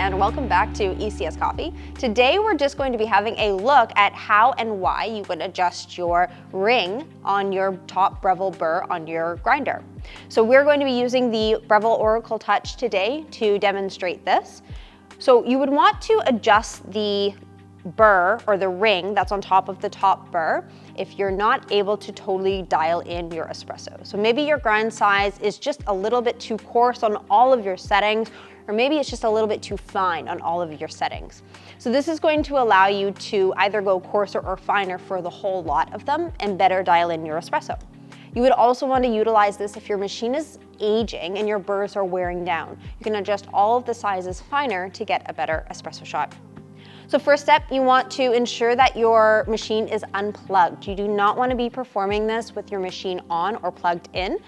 and welcome back to ECS Coffee. Today we're just going to be having a look at how and why you would adjust your ring on your top Breville burr on your grinder. So we're going to be using the Breville Oracle Touch today to demonstrate this. So you would want to adjust the burr or the ring that's on top of the top burr if you're not able to totally dial in your espresso. So maybe your grind size is just a little bit too coarse on all of your settings, or maybe it's just a little bit too fine on all of your settings. So this is going to allow you to either go coarser or finer for the whole lot of them and better dial in your espresso. You would also want to utilize this if your machine is aging and your burrs are wearing down. You can adjust all of the sizes finer to get a better espresso shot. So first step, you want to ensure that your machine is unplugged. You do not want to be performing this with your machine on or plugged in.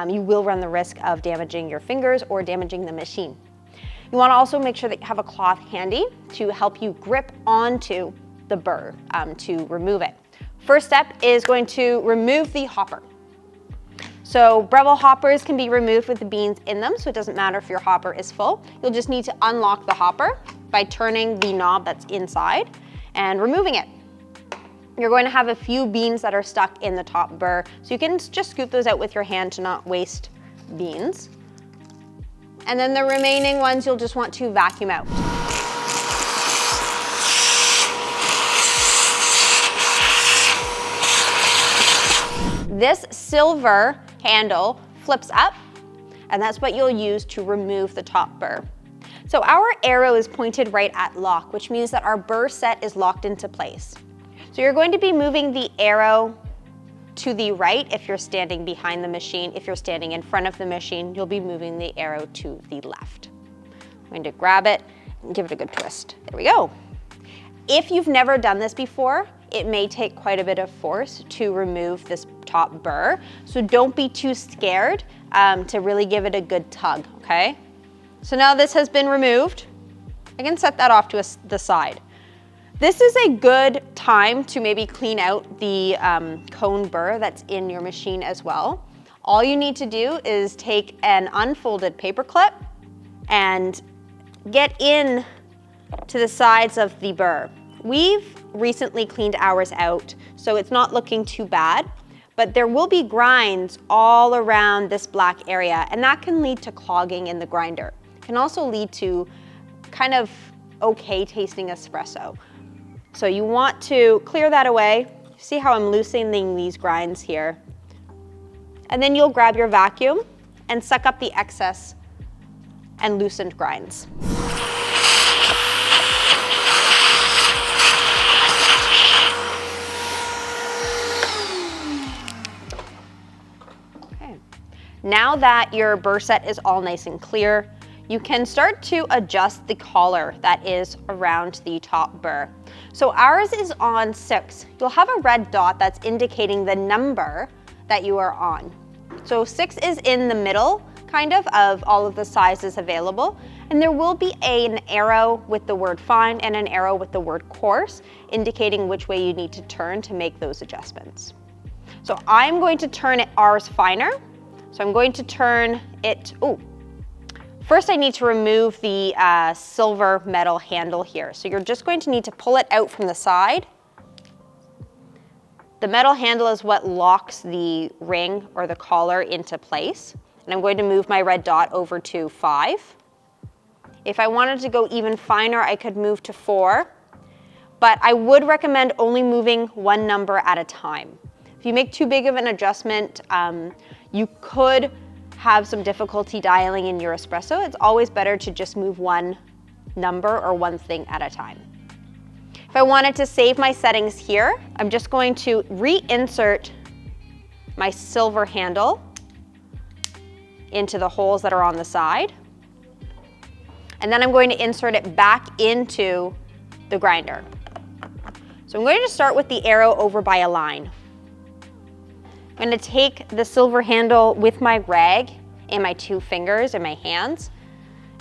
You will run the risk of damaging your fingers or damaging the machine. You want to also make sure that you have a cloth handy to help you grip onto the burr to remove it. First step is going to remove the hopper. So Breville hoppers can be removed with the beans in them, so it doesn't matter if your hopper is full. You'll just need to unlock the hopper by turning the knob that's inside and removing it. You're going to have a few beans that are stuck in the top burr, so you can just scoop those out with your hand to not waste beans. And then the remaining ones you'll just want to vacuum out. This silver handle flips up, and that's what you'll use to remove the top burr. So our arrow is pointed right at lock, which means that our burr set is locked into place. So you're going to be moving the arrow to the right if you're standing behind the machine. If you're standing in front of the machine, you'll be moving the arrow to the left. I'm going to grab it and give it a good twist. There we go. If you've never done this before, it may take quite a bit of force to remove this top burr. So don't be too scared to really give it a good tug, okay? So now this has been removed. I can set that off to the side. This is a good time to maybe clean out the cone burr that's in your machine as well. All you need to do is take an unfolded paper clip and get in to the sides of the burr. We've recently cleaned ours out, so it's not looking too bad, but there will be grinds all around this black area, and that can lead to clogging in the grinder. It can also lead to kind of okay tasting espresso. So you want to clear that away. See how I'm loosening these grinds here. And then you'll grab your vacuum and suck up the excess and loosened grinds. Okay. Now that your burr set is all nice and clear, you can start to adjust the collar that is around the top burr. So ours is on 6. You'll have a red dot that's indicating the number that you are on. So 6 is in the middle, kind of all of the sizes available. And there will be an arrow with the word fine and an arrow with the word coarse, indicating which way you need to turn to make those adjustments. So I'm going to turn ours finer. So I'm going to turn it, first I need to remove the silver metal handle here. So you're just going to need to pull it out from the side. The metal handle is what locks the ring or the collar into place. And I'm going to move my red dot over to 5. If I wanted to go even finer, I could move to 4. But I would recommend only moving one number at a time. If you make too big of an adjustment, you could have some difficulty dialing in your espresso. It's always better to just move one number or one thing at a time. If I wanted to save my settings here, I'm just going to reinsert my silver handle into the holes that are on the side. And then I'm going to insert it back into the grinder. So I'm going to start with the arrow over by a line. I'm going to take the silver handle with my rag and my 2 fingers and my hands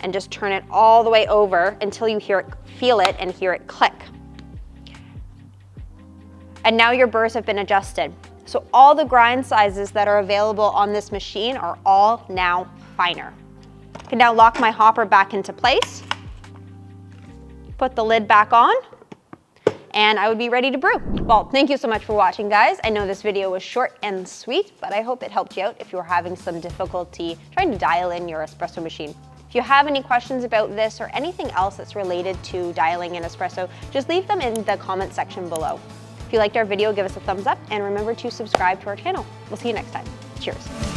and just turn it all the way over until you feel it and hear it click. And now your burrs have been adjusted. So all the grind sizes that are available on this machine are all now finer. I can now lock my hopper back into place. put the lid back on, and I would be ready to brew. Well, thank you so much for watching, guys. I know this video was short and sweet, but I hope it helped you out if you were having some difficulty trying to dial in your espresso machine. If you have any questions about this or anything else that's related to dialing in espresso, just leave them in the comment section below. If you liked our video, give us a thumbs up, and remember to subscribe to our channel. We'll see you next time. Cheers.